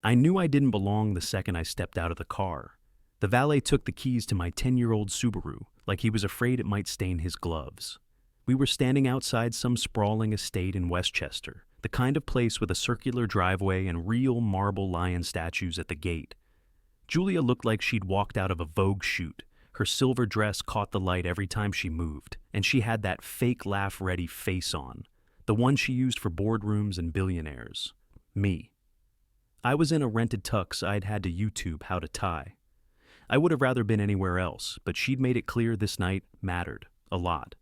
I knew I didn't belong the second I stepped out of the car. The valet took the keys to my 10-year-old Subaru like he was afraid it might stain his gloves. We were standing outside some sprawling estate in Westchester, the kind of place with a circular driveway and real marble lion statues at the gate. Julia looked like she'd walked out of a Vogue shoot. Her silver dress caught the light every time she moved, and she had that fake laugh-ready face on, the one she used for boardrooms and billionaires. Me. I was in a rented tux I'd had to YouTube how to tie. I would have rather been anywhere else, but she'd made it clear this night mattered, a lot.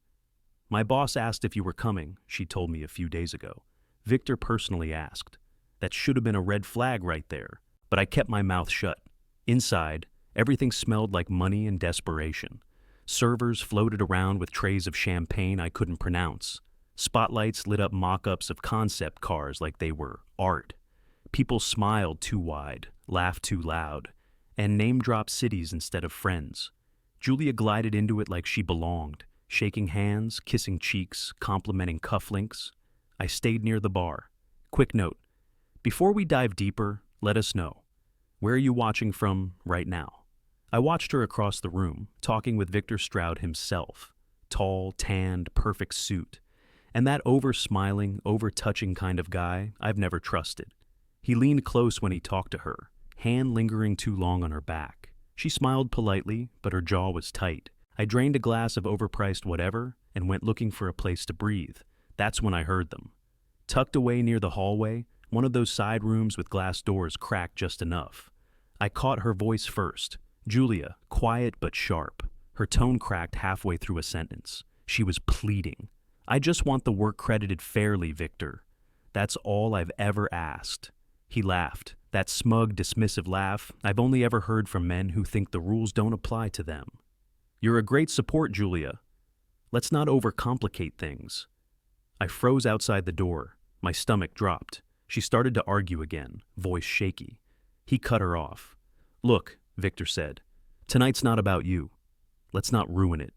My boss asked if you were coming, she told me a few days ago. Victor personally asked. That should have been a red flag right there, but I kept my mouth shut. Inside, everything smelled like money and desperation. Servers floated around with trays of champagne I couldn't pronounce. Spotlights lit up mock-ups of concept cars like they were art. People smiled too wide, laughed too loud, and name-dropped cities instead of friends. Julia glided into it like she belonged, shaking hands, kissing cheeks, complimenting cufflinks. I stayed near the bar. Quick note, before we dive deeper, let us know. Where are you watching from right now? I watched her across the room, talking with Victor Stroud himself. Tall, tanned, perfect suit. And that over-smiling, over-touching kind of guy I've never trusted. He leaned close when he talked to her, hand lingering too long on her back. She smiled politely, but her jaw was tight. I drained a glass of overpriced whatever and went looking for a place to breathe. That's when I heard them. Tucked away near the hallway, one of those side rooms with glass doors cracked just enough. I caught her voice first. Julia, quiet but sharp. Her tone cracked halfway through a sentence. She was pleading. I just want the work credited fairly, Victor. That's all I've ever asked. He laughed, that smug, dismissive laugh I've only ever heard from men who think the rules don't apply to them. You're a great support, Julia. Let's not overcomplicate things. I froze outside the door. My stomach dropped. She started to argue again, voice shaky. He cut her off. Look, Victor said, tonight's not about you. Let's not ruin it.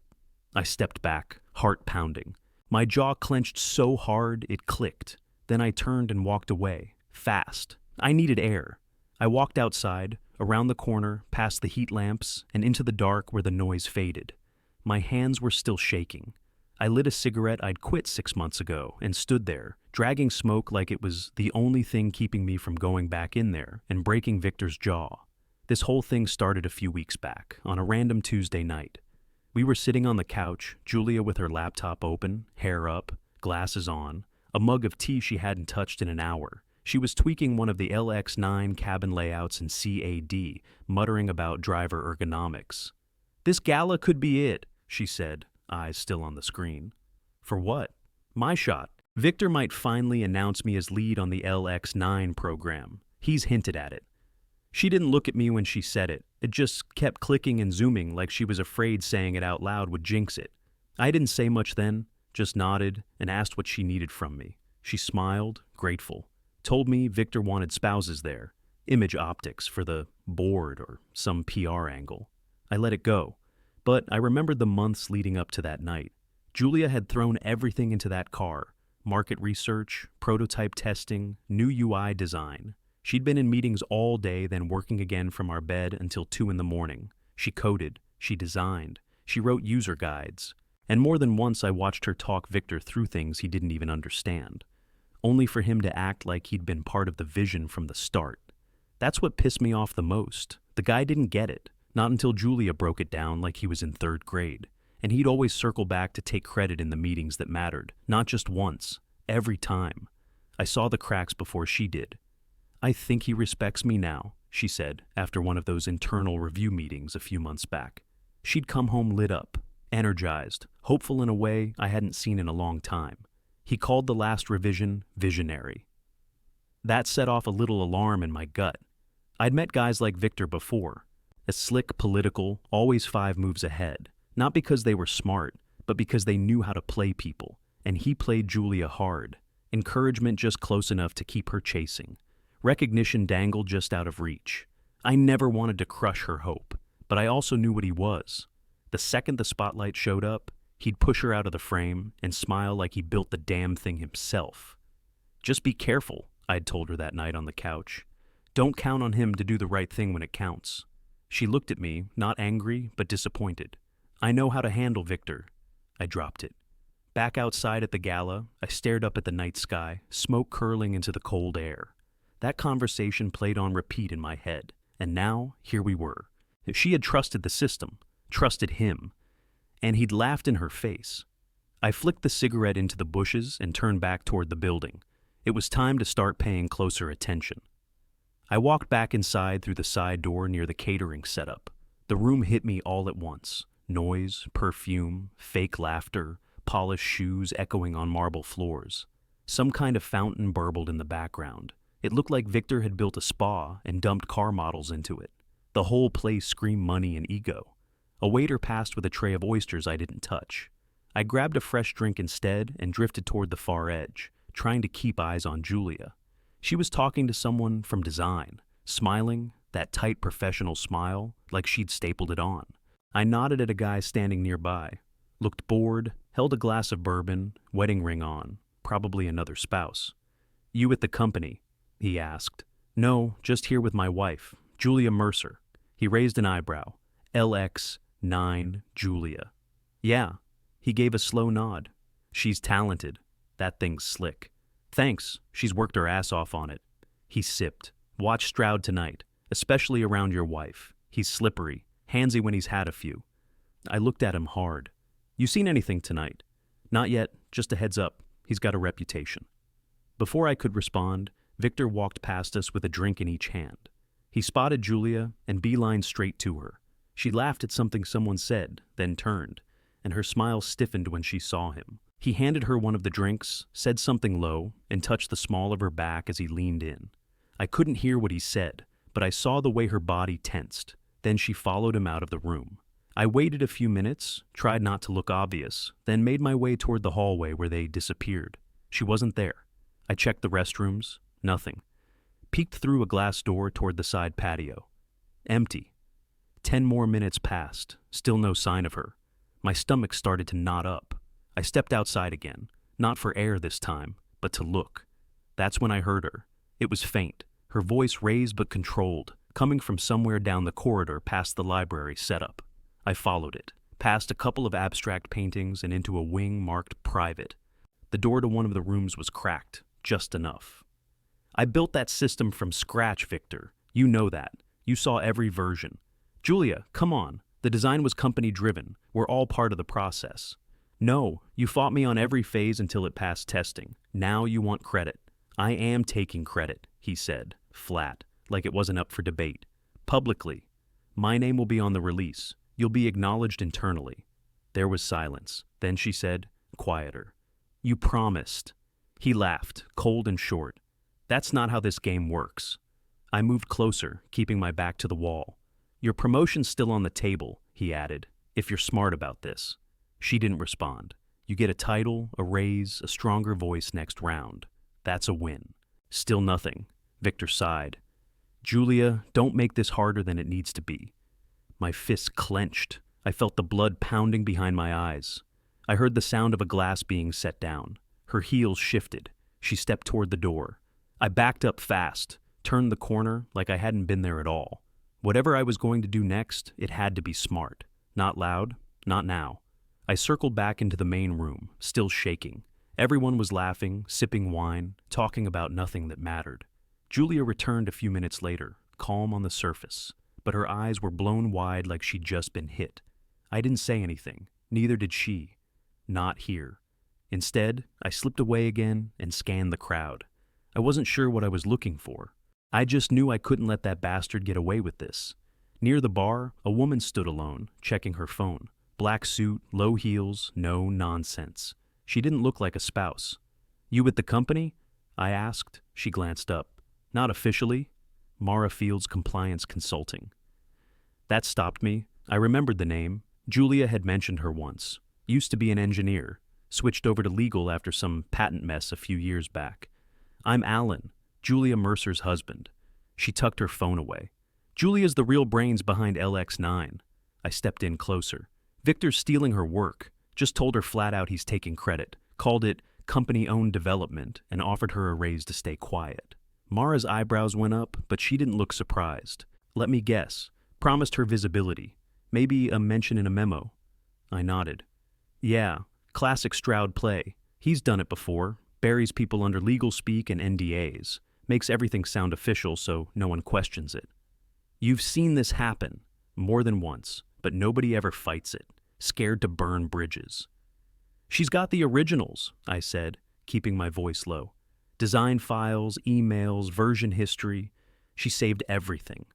I stepped back, heart pounding. My jaw clenched so hard it clicked. Then I turned and walked away, fast. I needed air. I walked outside, around the corner, past the heat lamps, and into the dark where the noise faded. My hands were still shaking. I lit a cigarette I'd quit 6 months ago and stood there, dragging smoke like it was the only thing keeping me from going back in there and breaking Victor's jaw. This whole thing started a few weeks back, on a random Tuesday night. We were sitting on the couch, Julia with her laptop open, hair up, glasses on, a mug of tea she hadn't touched in an hour. She was tweaking one of the LX9 cabin layouts in CAD, muttering about driver ergonomics. This gala could be it, she said, eyes still on the screen. For what? My shot. Victor might finally announce me as lead on the LX9 program. He's hinted at it. She didn't look at me when she said it. It just kept clicking and zooming like she was afraid saying it out loud would jinx it. I didn't say much then, just nodded and asked what she needed from me. She smiled, grateful. Told me Victor wanted spouses there, image optics for the board or some PR angle. I let it go, but I remembered the months leading up to that night. Julia had thrown everything into that car, market research, prototype testing, new UI design. She'd been in meetings all day, then working again from our bed until 2 a.m. She coded, she designed, she wrote user guides, and more than once I watched her talk Victor through things he didn't even understand, only for him to act like he'd been part of the vision from the start. That's what pissed me off the most. The guy didn't get it, not until Julia broke it down like he was in 3rd grade, and he'd always circle back to take credit in the meetings that mattered, not just once, every time. I saw the cracks before she did. I think he respects me now, she said, after one of those internal review meetings a few months back. She'd come home lit up, energized, hopeful in a way I hadn't seen in a long time. He called the last revision visionary. That set off a little alarm in my gut. I'd met guys like Victor before, a slick, political, always 5 moves ahead, not because they were smart, but because they knew how to play people, and he played Julia hard. Encouragement just close enough to keep her chasing. Recognition dangled just out of reach. I never wanted to crush her hope, but I also knew what he was. The second the spotlight showed up, he'd push her out of the frame and smile like he built the damn thing himself. Just be careful, I'd told her that night on the couch. Don't count on him to do the right thing when it counts. She looked at me, not angry, but disappointed. I know how to handle Victor. I dropped it. Back outside at the gala, I stared up at the night sky, smoke curling into the cold air. That conversation played on repeat in my head, and now, here we were. She had trusted the system, trusted him, and he'd laughed in her face. I flicked the cigarette into the bushes and turned back toward the building. It was time to start paying closer attention. I walked back inside through the side door near the catering setup. The room hit me all at once. Noise, perfume, fake laughter, polished shoes echoing on marble floors. Some kind of fountain burbled in the background. It looked like Victor had built a spa and dumped car models into it. The whole place screamed money and ego. A waiter passed with a tray of oysters I didn't touch. I grabbed a fresh drink instead and drifted toward the far edge, trying to keep eyes on Julia. She was talking to someone from design, smiling, that tight professional smile, like she'd stapled it on. I nodded at a guy standing nearby, looked bored, held a glass of bourbon, wedding ring on, probably another spouse. "You at the company?" he asked. "No, just here with my wife, Julia Mercer." He raised an eyebrow. "LX9 Julia." "Yeah." He gave a slow nod. "She's talented. That thing's slick." "Thanks, she's worked her ass off on it." He sipped. "Watch Stroud tonight, especially around your wife. He's slippery, handsy when he's had a few." I looked at him hard. "You seen anything tonight?" "Not yet, just a heads up. He's got a reputation." Before I could respond, Victor walked past us with a drink in each hand. He spotted Julia and beelined straight to her. She laughed at something someone said, then turned, and her smile stiffened when she saw him. He handed her one of the drinks, said something low, and touched the small of her back as he leaned in. I couldn't hear what he said, but I saw the way her body tensed. Then she followed him out of the room. I waited a few minutes, tried not to look obvious, then made my way toward the hallway where they disappeared. She wasn't there. I checked the restrooms. Nothing. Peeked through a glass door toward the side patio. Empty. 10 more minutes passed. Still no sign of her. My stomach started to knot up. I stepped outside again, not for air this time, but to look. That's when I heard her. It was faint, her voice raised but controlled, coming from somewhere down the corridor past the library setup. I followed it, past a couple of abstract paintings and into a wing marked private. The door to one of the rooms was cracked, just enough. "I built that system from scratch, Victor. You know that. You saw every version. Julia, come on. The design was company-driven. We're all part of the process." "No, you fought me on every phase until it passed testing. Now you want credit." "I am taking credit," he said, flat, like it wasn't up for debate. "Publicly. My name will be on the release. You'll be acknowledged internally." There was silence. Then she said, quieter, "You promised." He laughed, cold and short. "That's not how this game works." I moved closer, keeping my back to the wall. "Your promotion's still on the table," he added, "if you're smart about this." She didn't respond. "You get a title, a raise, a stronger voice next round. That's a win." Still nothing. Victor sighed. "Julia, don't make this harder than it needs to be." My fists clenched. I felt the blood pounding behind my eyes. I heard the sound of a glass being set down. Her heels shifted. She stepped toward the door. I backed up fast, turned the corner like I hadn't been there at all. Whatever I was going to do next, it had to be smart. Not loud, not now. I circled back into the main room, still shaking. Everyone was laughing, sipping wine, talking about nothing that mattered. Julia returned a few minutes later, calm on the surface, but her eyes were blown wide like she'd just been hit. I didn't say anything, neither did she. Not here. Instead, I slipped away again and scanned the crowd. I wasn't sure what I was looking for. I just knew I couldn't let that bastard get away with this. Near the bar, a woman stood alone, checking her phone. Black suit, low heels, no nonsense. She didn't look like a spouse. "You with the company?" I asked. She glanced up. "Not officially. Mara Fields Compliance Consulting." That stopped me. I remembered the name. Julia had mentioned her once. Used to be an engineer. Switched over to legal after some patent mess a few years back. "I'm Alan, Julia Mercer's husband." She tucked her phone away. "Julia's the real brains behind LX9. I stepped in closer. "Victor's stealing her work. Just told her flat out he's taking credit. Called it company-owned development and offered her a raise to stay quiet." Mara's eyebrows went up, but she didn't look surprised. Let me guess. Promised her visibility. Maybe a mention in a memo. I nodded. Yeah, classic Stroud play. He's done it before. Buries people under legal speak and NDAs. Makes everything sound official so no one questions it. You've seen this happen. More than once. But nobody ever fights it. Scared to burn bridges. She's got the originals, I said, keeping my voice low. Design files, emails, version history. She saved everything.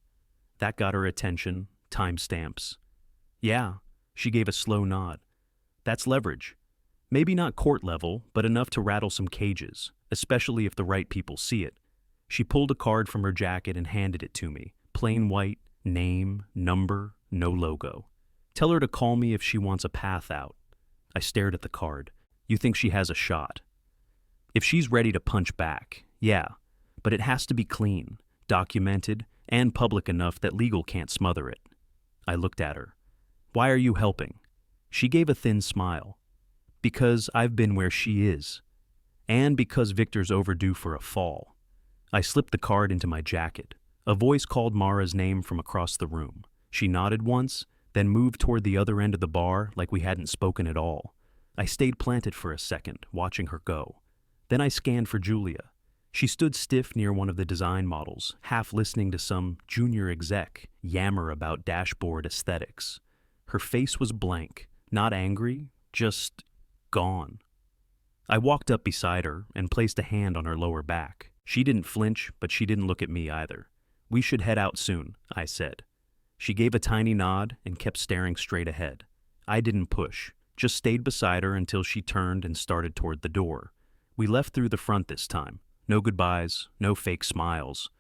That got her attention. Timestamps. Yeah, she gave a slow nod. That's leverage. Maybe not court level, but enough to rattle some cages, especially if the right people see it. She pulled a card from her jacket and handed it to me. Plain white, name, number, no logo. Tell her to call me if she wants a path out. I stared at the card. You think she has a shot? If she's ready to punch back, yeah, but it has to be clean, documented, and public enough that legal can't smother it. I looked at her. Why are you helping? She gave a thin smile. Because I've been where she is. And because Victor's overdue for a fall. I slipped the card into my jacket. A voice called Mara's name from across the room. She nodded once, then moved toward the other end of the bar like we hadn't spoken at all. I stayed planted for a second, watching her go. Then I scanned for Julia. She stood stiff near one of the design models, half listening to some junior exec yammer about dashboard aesthetics. Her face was blank, not angry, just gone. I walked up beside her and placed a hand on her lower back. She didn't flinch, but she didn't look at me either. We should head out soon, I said. She gave a tiny nod and kept staring straight ahead. I didn't push, just stayed beside her until she turned and started toward the door. We left through the front this time. No goodbyes, no fake smiles.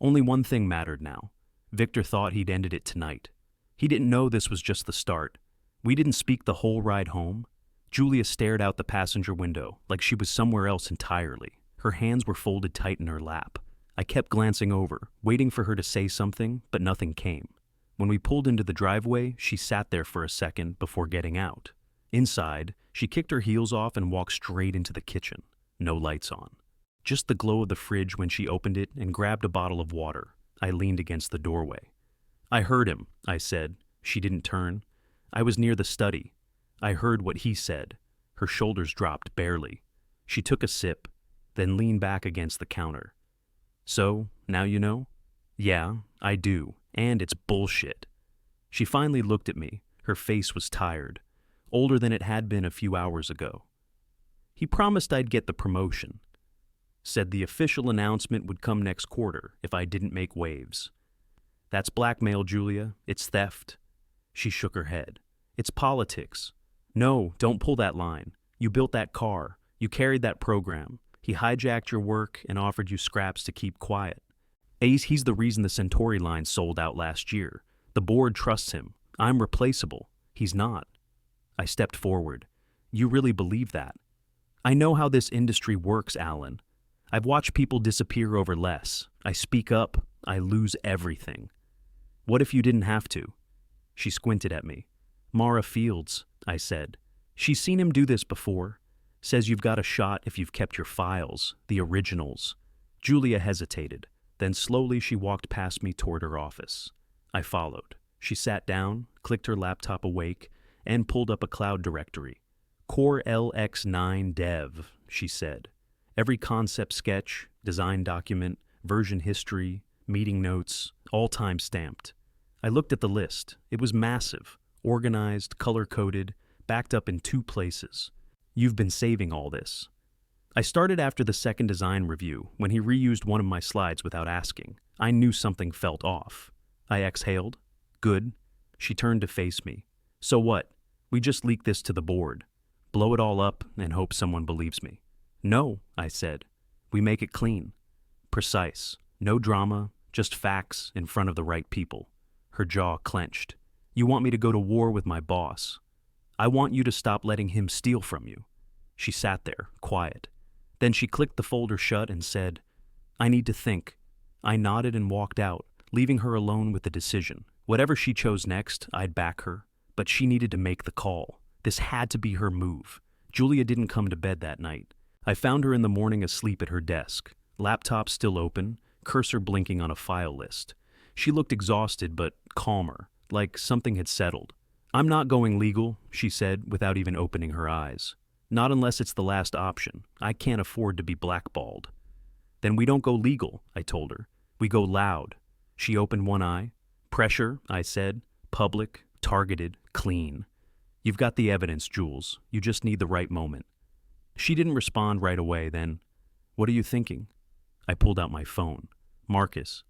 Only one thing mattered now. Victor thought he'd ended it tonight. He didn't know this was just the start. We didn't speak the whole ride home. Julia stared out the passenger window like she was somewhere else entirely. Her hands were folded tight in her lap. I kept glancing over, waiting for her to say something, but nothing came. When we pulled into the driveway, she sat there for a second before getting out. Inside, she kicked her heels off and walked straight into the kitchen. No lights on. Just the glow of the fridge when she opened it and grabbed a bottle of water. I leaned against the doorway. I heard him, I said. She didn't turn. I was near the study. I heard what he said. Her shoulders dropped barely. She took a sip, then leaned back against the counter. So, now you know? Yeah, I do, and it's bullshit. She finally looked at me. Her face was tired, older than it had been a few hours ago. He promised I'd get the promotion. Said the official announcement would come next quarter if I didn't make waves. That's blackmail, Julia. It's theft. She shook her head. It's politics. No, don't pull that line. You built that car. You carried that program. He hijacked your work and offered you scraps to keep quiet. He's the reason the Centauri line sold out last year. The board trusts him. I'm replaceable. He's not. I stepped forward. You really believe that? I know how this industry works, Alan. I've watched people disappear over less. I speak up. I lose everything. What if you didn't have to? She squinted at me. Mara Fields, I said. She's seen him do this before. Says you've got a shot if you've kept your files, the originals. Julia hesitated. Then slowly she walked past me toward her office. I followed. She sat down, clicked her laptop awake, and pulled up a cloud directory. Core LX9 Dev, she said. Every concept sketch, design document, version history, meeting notes, all time-stamped. I looked at the list. It was massive, organized, color-coded, backed up in 2 places. You've been saving all this. I started after the second design review, when he reused one of my slides without asking. I knew something felt off. I exhaled. Good. She turned to face me. So what? We just leak this to the board. Blow it all up and hope someone believes me. No, I said. We make it clean. Precise. No drama, just facts in front of the right people. Her jaw clenched. You want me to go to war with my boss. I want you to stop letting him steal from you. She sat there, quiet. Then she clicked the folder shut and said, I need to think. I nodded and walked out, leaving her alone with the decision. Whatever she chose next, I'd back her. But she needed to make the call. This had to be her move. Julia didn't come to bed that night. I found her in the morning asleep at her desk, laptop still open, cursor blinking on a file list. She looked exhausted but calmer, like something had settled. "I'm not going legal," she said without even opening her eyes. "Not unless it's the last option. I can't afford to be blackballed." "Then we don't go legal," I told her. "We go loud." She opened one eye. "Pressure," I said. "Public, targeted, clean." "You've got the evidence, Jules. You just need the right moment." She didn't respond right away. Then, "What are you thinking?" I pulled out my phone. Marcus.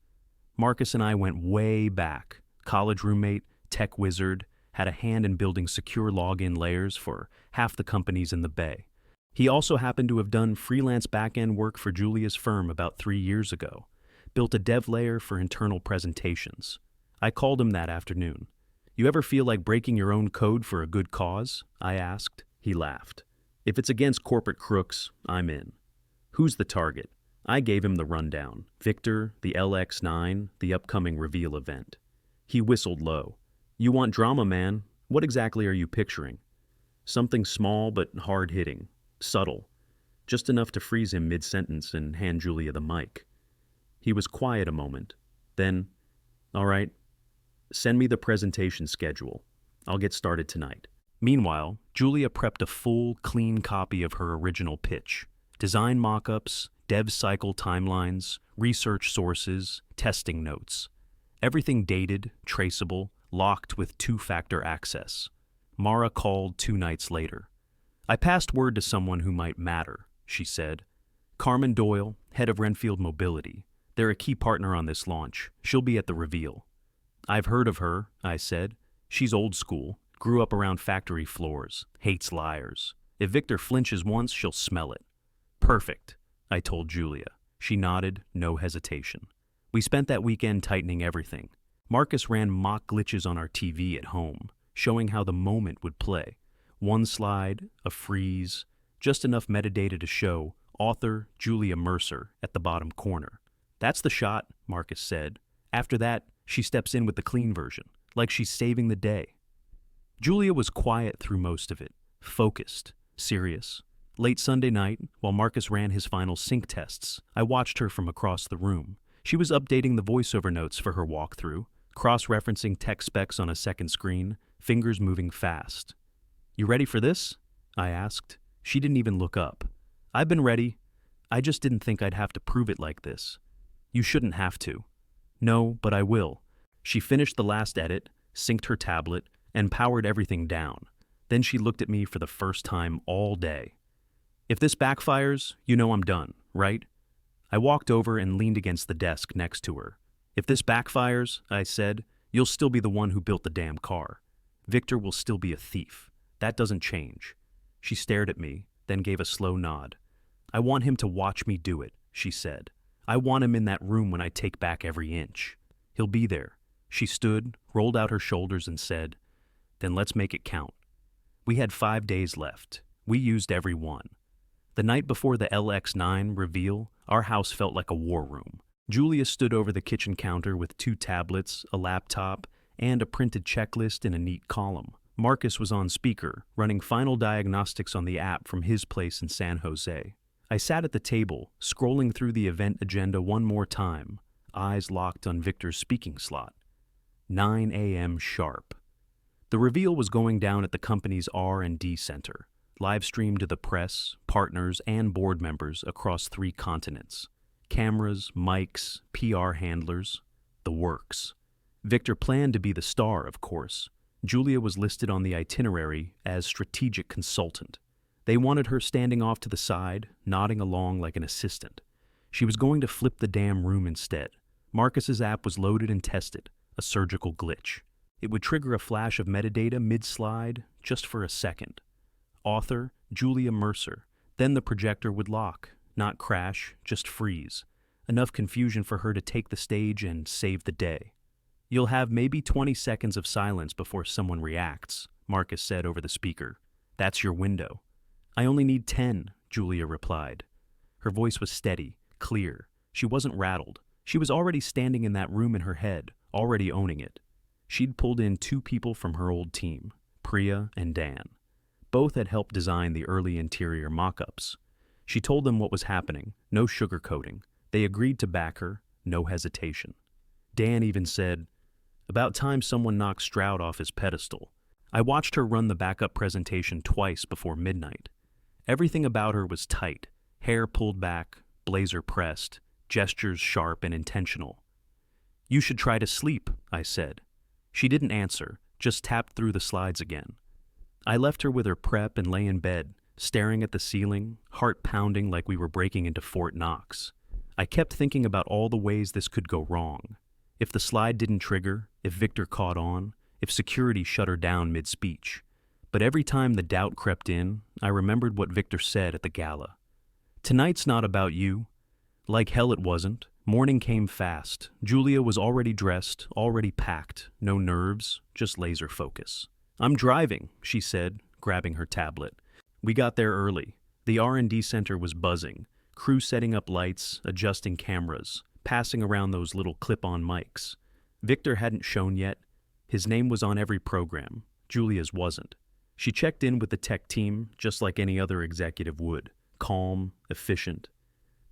Marcus and I went way back. College roommate, tech wizard, had a hand in building secure login layers for half the companies in the Bay. He also happened to have done freelance back-end work for Julia's firm about 3 years ago, built a dev layer for internal presentations. I called him that afternoon. "You ever feel like breaking your own code for a good cause?" I asked. He laughed. "If it's against corporate crooks, I'm in." "Who's the target?" I gave him the rundown. Victor, the LX9, the upcoming reveal event. He whistled low. "You want drama, man? What exactly are you picturing?" "Something small but hard-hitting. Subtle. Just enough to freeze him mid-sentence and hand Julia the mic." He was quiet a moment. Then, "All right, send me the presentation schedule. I'll get started tonight." Meanwhile, Julia prepped a full, clean copy of her original pitch. Design mock-ups, dev cycle timelines, research sources, testing notes. Everything dated, traceable, locked with two-factor access. Mara called 2 nights later. "I passed word to someone who might matter," she said. "Carmen Doyle, head of Renfield Mobility. They're a key partner on this launch. She'll be at the reveal." "I've heard of her," I said. "She's old school, grew up around factory floors, hates liars. If Victor flinches once, she'll smell it." "Perfect," I told Julia. She nodded, no hesitation. We spent that weekend tightening everything. Marcus ran mock glitches on our TV at home, showing how the moment would play. One slide, a freeze, just enough metadata to show author Julia Mercer at the bottom corner. "That's the shot," Marcus said. "After that, she steps in with the clean version, like she's saving the day." Julia was quiet through most of it, focused, serious. Late Sunday night, while Marcus ran his final sync tests, I watched her from across the room. She was updating the voiceover notes for her walkthrough, cross-referencing tech specs on a second screen, fingers moving fast. "You ready for this?" I asked. She didn't even look up. "I've been ready. I just didn't think I'd have to prove it like this." "You shouldn't have to." "No, but I will." She finished the last edit, synced her tablet, and powered everything down. Then she looked at me for the first time all day. "If this backfires, you know I'm done, right?" I walked over and leaned against the desk next to her. "If this backfires," I said, "you'll still be the one who built the damn car. Victor will still be a thief. That doesn't change." She stared at me, then gave a slow nod. "I want him to watch me do it," she said. "I want him in that room when I take back every inch. He'll be there." She stood, rolled out her shoulders and said, "Then let's make it count." We had 5 days left. We used every one. The night before the LX9 reveal, our house felt like a war room. Julia stood over the kitchen counter with 2 tablets, a laptop, and a printed checklist in a neat column. Marcus was on speaker, running final diagnostics on the app from his place in San Jose. I sat at the table, scrolling through the event agenda one more time, eyes locked on Victor's speaking slot. 9 a.m. sharp. The reveal was going down at the company's R&D center, live streamed to the press, partners, and board members across 3 continents. Cameras, mics, PR handlers, the works. Victor planned to be the star, of course. Julia was listed on the itinerary as strategic consultant. They wanted her standing off to the side, nodding along like an assistant. She was going to flip the damn room instead. Marcus's app was loaded and tested, a surgical glitch. It would trigger a flash of metadata mid-slide, just for a second. Author, Julia Mercer. Then the projector would lock, not crash, just freeze. Enough confusion for her to take the stage and save the day. "You'll have maybe 20 seconds of silence before someone reacts," Marcus said over the speaker. "That's your window." "I only need 10, Julia replied. Her voice was steady, clear. She wasn't rattled. She was already standing in that room in her head, already owning it. She'd pulled in 2 people from her old team, Priya and Dan. Both had helped design the early interior mock-ups. She told them what was happening, no sugarcoating. They agreed to back her, no hesitation. Dan even said, "About time someone knocked Stroud off his pedestal." I watched her run the backup presentation twice before midnight. Everything about her was tight, hair pulled back, blazer pressed, gestures sharp and intentional. "You should try to sleep," I said. She didn't answer, just tapped through the slides again. I left her with her prep and lay in bed, staring at the ceiling, heart pounding like we were breaking into Fort Knox. I kept thinking about all the ways this could go wrong. If the slide didn't trigger, if Victor caught on, if security shut her down mid-speech. But every time the doubt crept in, I remembered what Victor said at the gala. "Tonight's not about you." Like hell it wasn't. Morning came fast. Julia was already dressed, already packed. No nerves, just laser focus. "I'm driving," she said, grabbing her tablet. We got there early. The R&D center was buzzing. Crew setting up lights, adjusting cameras, passing around those little clip-on mics. Victor hadn't shown yet. His name was on every program. Julia's wasn't. She checked in with the tech team just like any other executive would. Calm, efficient.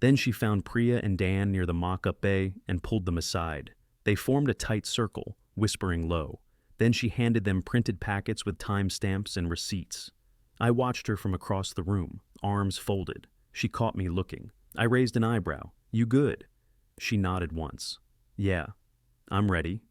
Then she found Priya and Dan near the mock-up bay and pulled them aside. They formed a tight circle, whispering low. Then she handed them printed packets with timestamps and receipts. I watched her from across the room, arms folded. She caught me looking. I raised an eyebrow. "You good?" She nodded once. "Yeah, I'm ready."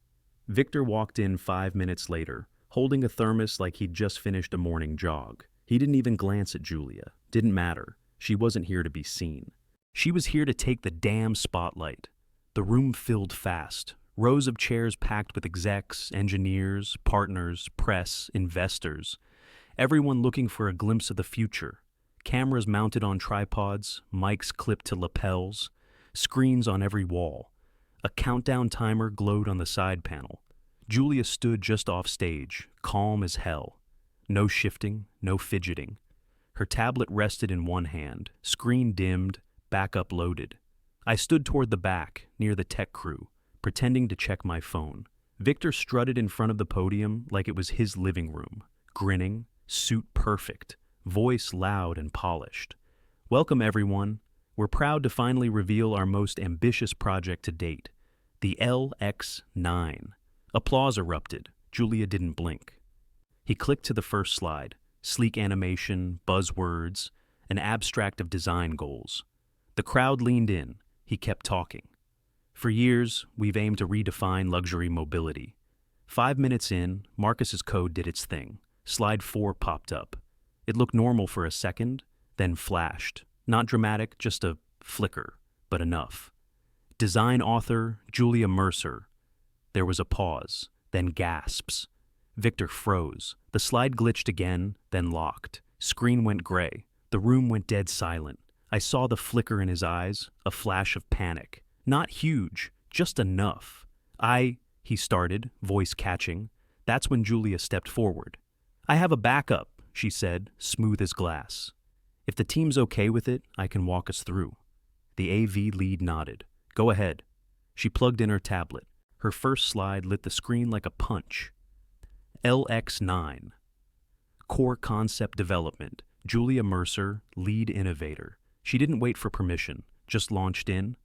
Victor walked in 5 minutes later, holding a thermos like he'd just finished a morning jog. He didn't even glance at Julia. Didn't matter. She wasn't here to be seen. She was here to take the damn spotlight. The room filled fast. Rows of chairs packed with execs, engineers, partners, press, investors. Everyone looking for a glimpse of the future. Cameras mounted on tripods, mics clipped to lapels, screens on every wall. A countdown timer glowed on the side panel. Julia stood just off stage, calm as hell. No shifting, no fidgeting. Her tablet rested in one hand, screen dimmed, backup loaded. I stood toward the back, near the tech crew, pretending to check my phone. Victor strutted in front of the podium like it was his living room, grinning, suit perfect, voice loud and polished. "Welcome, everyone. We're proud to finally reveal our most ambitious project to date, the LX9. Applause erupted. Julia didn't blink. He clicked to the first slide. Sleek animation, buzzwords, an abstract of design goals. The crowd leaned in. He kept talking. "For years, we've aimed to redefine luxury mobility. 5 minutes in, Marcus's code did its thing. Slide 4 popped up. It looked normal for a second, then flashed. Not dramatic, just a flicker, but enough. Design author, Julia Mercer." There was a pause, then gasps. Victor froze. The slide glitched again, then locked. Screen went gray. The room went dead silent. I saw the flicker in his eyes, a flash of panic. Not huge, just enough. He started, voice catching. That's when Julia stepped forward. "I have a backup," she said, smooth as glass. "If the team's okay with it, I can walk us through." The AV lead nodded. "Go ahead." She plugged in her tablet. Her first slide lit the screen like a punch. LX9. Core Concept Development. Julia Mercer, Lead Innovator. She didn't wait for permission, just launched in.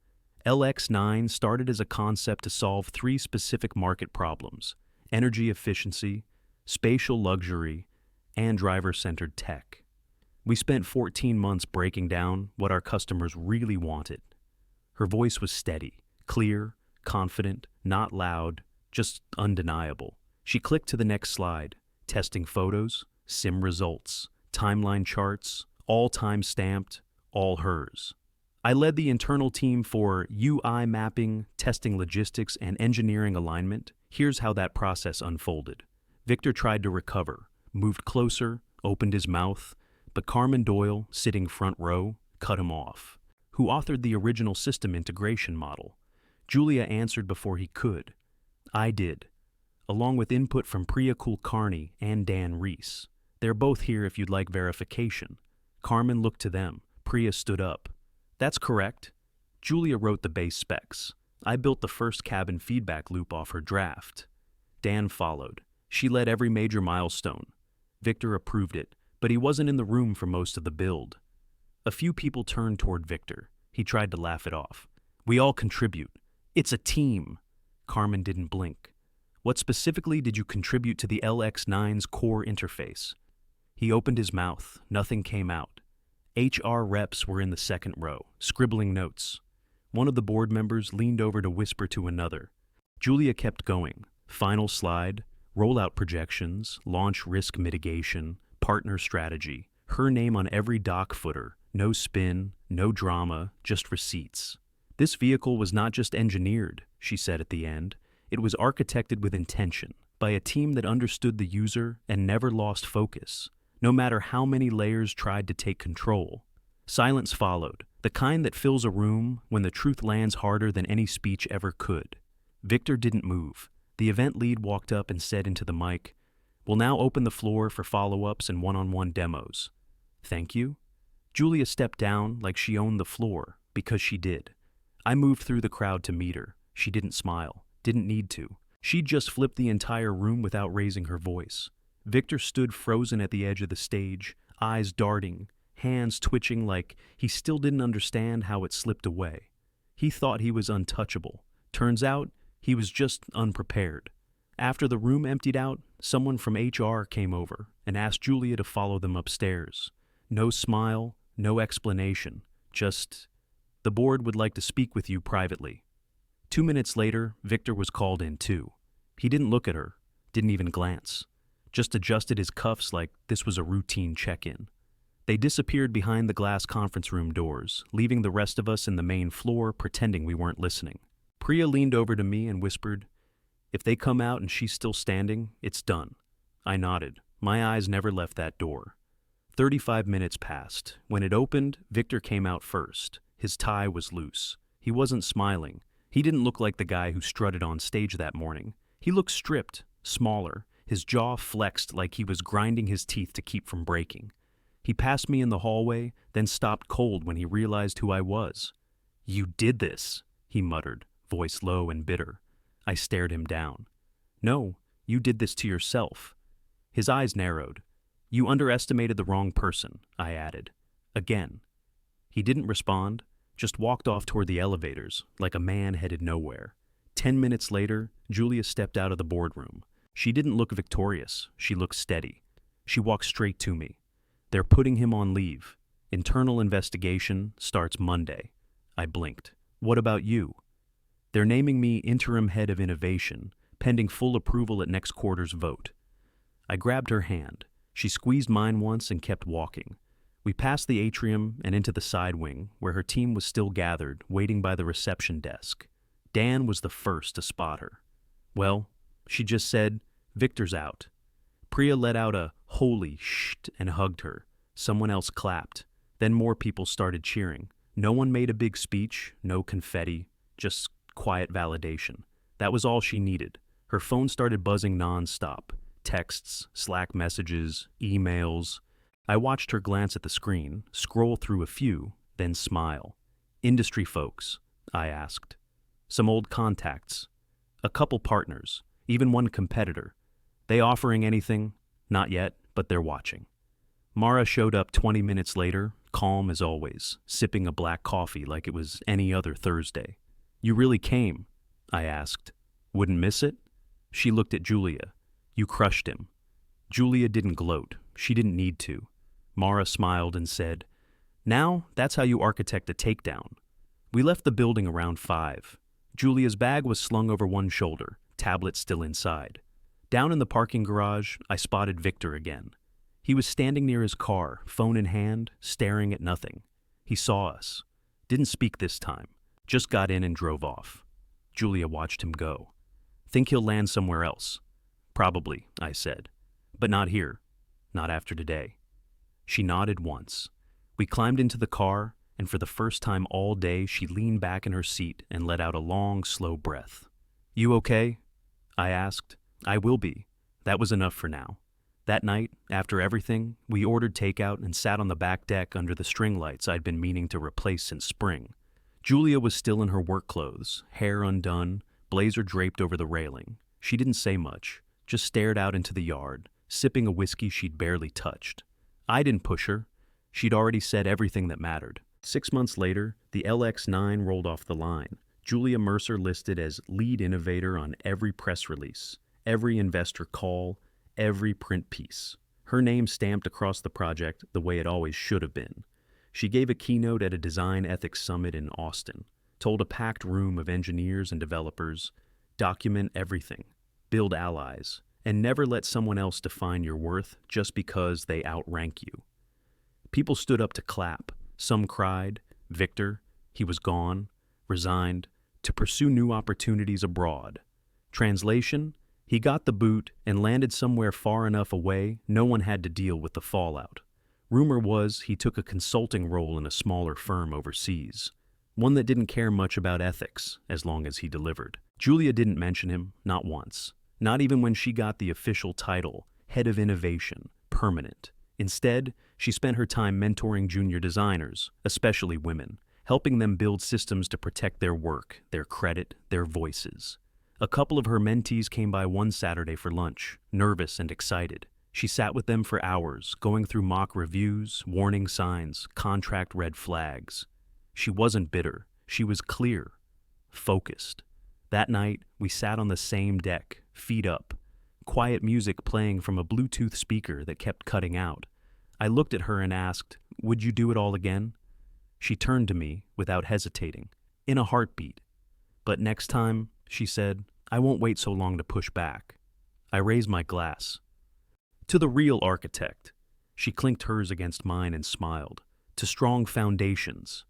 LX9 started as a concept to solve 3 specific market problems: energy efficiency, spatial luxury, and driver-centered tech. We spent 14 months breaking down what our customers really wanted. Her voice was steady, clear, confident, not loud, just undeniable. She clicked to the next slide, testing photos, sim results, timeline charts, all time-stamped, all hers. I led the internal team for UI mapping, testing logistics, and engineering alignment. Here's how that process unfolded. Victor tried to recover, moved closer, opened his mouth, but Carmen Doyle, sitting front row, cut him off. Who authored the original system integration model? Julia answered before he could. I did, along with input from Priya Kulkarni and Dan Reese. They're both here if you'd like verification. Carmen looked to them. Priya stood up. That's correct. Julia wrote the base specs. I built the first cabin feedback loop off her draft. Dan followed. She led every major milestone. Victor approved it, but he wasn't in the room for most of the build. A few people turned toward Victor. He tried to laugh it off. We all contribute. It's a team. Carmen didn't blink. What specifically did you contribute to the LX9's core interface? He opened his mouth. Nothing came out. HR reps were in the second row, scribbling notes. One of the board members leaned over to whisper to another. Julia kept going. Final slide, rollout projections, launch risk mitigation, partner strategy. Her name on every doc footer. No spin, no drama, just receipts. This vehicle was not just engineered, she said at the end. It was architected with intention, by a team that understood the user and never lost focus, no matter how many layers tried to take control. Silence followed, the kind that fills a room when the truth lands harder than any speech ever could. Victor didn't move. The event lead walked up and said into the mic, "We'll now open the floor for follow-ups and one-on-one demos." "Thank you." Julia stepped down like she owned the floor, because she did. I moved through the crowd to meet her. She didn't smile, didn't need to. She'd just flipped the entire room without raising her voice. Victor stood frozen at the edge of the stage, eyes darting, hands twitching like he still didn't understand how it slipped away. He thought he was untouchable. Turns out, he was just unprepared. After the room emptied out, someone from HR came over and asked Julia to follow them upstairs. No smile, no explanation, just, "The board would like to speak with you privately." 2 minutes later, Victor was called in too. He didn't look at her, didn't even glance, just adjusted his cuffs like this was a routine check-in. They disappeared behind the glass conference room doors, leaving the rest of us in the main floor pretending we weren't listening. Priya leaned over to me and whispered, "If they come out and she's still standing, it's done." I nodded. My eyes never left that door. 35 minutes passed. When it opened, Victor came out first. His tie was loose. He wasn't smiling. He didn't look like the guy who strutted on stage that morning. He looked stripped, smaller, his jaw flexed like he was grinding his teeth to keep from breaking. He passed me in the hallway, then stopped cold when he realized who I was. "You did this," he muttered, voice low and bitter. I stared him down. "No, you did this to yourself." His eyes narrowed. "You underestimated the wrong person," I added. Again. He didn't respond, just walked off toward the elevators, like a man headed nowhere. 10 minutes later, Julia stepped out of the boardroom. She didn't look victorious, she looked steady. She walked straight to me. "They're putting him on leave. Internal investigation starts Monday." I blinked. "What about you?" "They're naming me interim head of innovation, pending full approval at next quarter's vote." I grabbed her hand. She squeezed mine once and kept walking. We passed the atrium and into the side wing, where her team was still gathered, waiting by the reception desk. Dan was the first to spot her. "Well," she just said, "Victor's out." Priya let out a "holy shit" and hugged her. Someone else clapped. Then more people started cheering. No one made a big speech, no confetti, just quiet validation. That was all she needed. Her phone started buzzing non-stop. Texts, Slack messages, emails. I watched her glance at the screen, scroll through a few, then smile. "Industry folks?" I asked. "Some old contacts. A couple partners, even one competitor. They offering anything? Not yet, but they're watching." Mara showed up 20 minutes later, calm as always, sipping a black coffee like it was any other Thursday. "You really came?" I asked. "Wouldn't miss it?" She looked at Julia. "You crushed him." Julia didn't gloat. She didn't need to. Mara smiled and said, "Now, that's how you architect a takedown." We left the building around 5. Julia's bag was slung over one shoulder, tablet still inside. Down in the parking garage, I spotted Victor again. He was standing near his car, phone in hand, staring at nothing. He saw us. Didn't speak this time. Just got in and drove off. Julia watched him go. "Think he'll land somewhere else?" "Probably," I said. "But not here. Not after today." She nodded once. We climbed into the car, and for the first time all day she leaned back in her seat and let out a long, slow breath. "You okay?" I asked. "I will be." That was enough for now. That night, after everything, we ordered takeout and sat on the back deck under the string lights I'd been meaning to replace since spring. Julia was still in her work clothes, hair undone, blazer draped over the railing. She didn't say much, just stared out into the yard, sipping a whiskey she'd barely touched. I didn't push her. She'd already said everything that mattered. 6 months later, the LX9 rolled off the line. Julia Mercer listed as lead innovator on every press release, every investor call, every print piece. Her name stamped across the project the way it always should have been. She gave a keynote at a design ethics summit in Austin, told a packed room of engineers and developers, document everything, build allies, and never let someone else define your worth just because they outrank you. People stood up to clap. Some cried, Victor, he was gone, resigned, to pursue new opportunities abroad. Translation, he got the boot and landed somewhere far enough away no one had to deal with the fallout. Rumor was he took a consulting role in a smaller firm overseas, one that didn't care much about ethics as long as he delivered. Julia didn't mention him, not once, not even when she got the official title, Head of Innovation, Permanent. Instead, she spent her time mentoring junior designers, especially women, helping them build systems to protect their work, their credit, their voices. A couple of her mentees came by one Saturday for lunch, nervous and excited. She sat with them for hours, going through mock reviews, warning signs, contract red flags. She wasn't bitter. She was clear, focused. That night, we sat on the same deck, feet up, quiet music playing from a Bluetooth speaker that kept cutting out. I looked at her and asked, "Would you do it all again?" She turned to me without hesitating, in a heartbeat. "But next time," she said, "I won't wait so long to push back." I raised my glass. "To the real architect." She clinked hers against mine and smiled. "To strong foundations,